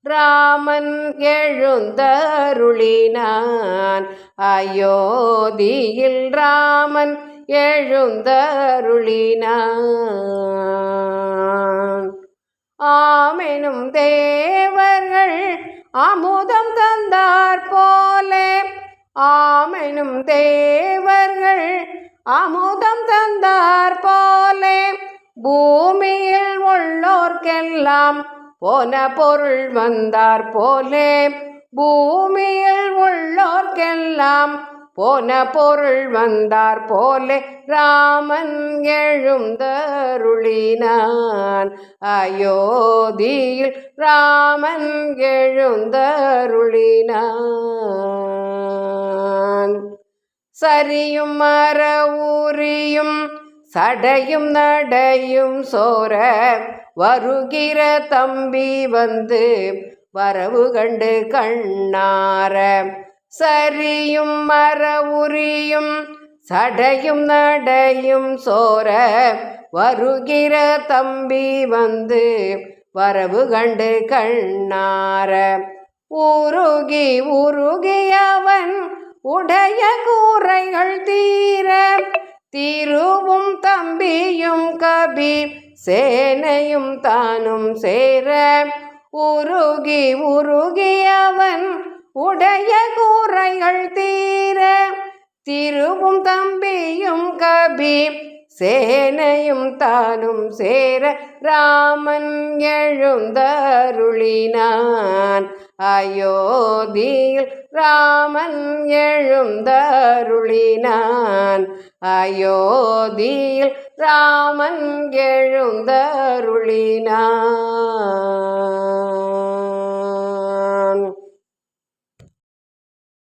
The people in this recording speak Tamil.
ராமன் எழுந்தருளினான். அயோத்தியில் ராமன் எழுந்தருளினான். ஆமெனும் தேவர்கள் அமுதம் தந்தார் போலே, ஆமெனும் தேவர்கள் அமுதம் தந்தார் போலே, பூமியில் உள்ளோர்க்கெல்லாம் போன பொருள் வந்தார் போலே, பூமியில் உள்ளோர்க்கெல்லாம் போன பொருள் வந்தார் போலே, ராமன் எழுந்தருளினான். அயோத்தியில் ராமன் எழுந்தருளினான். சரியும் மரவுரியும் சடையும் நடையும் சோர வருகிற தம்பி வந்து வரவு கண்டு கண்ணார, சரியும் மரவுரியும் சடையும் நடையும் சோர வருகிற தம்பி வந்து வரவு கண்டு கண்ணார, உருகி உருகி அவன் உடைய கூரைகள் தீர, திருவும் தம்பியும் கபி சேனையும் தானும் சேர, உருகி உருகி அவன் உடைய கூரைகள் தீர, திருவும் தம்பியும் கபி சேனையும் தானும் சேர, ராமன் எழுந்தருளினான். அயோத்தியில் ராமன் எழுந்தருளினான். அயோத்தியில் ராமன் எழுந்தருளினான்.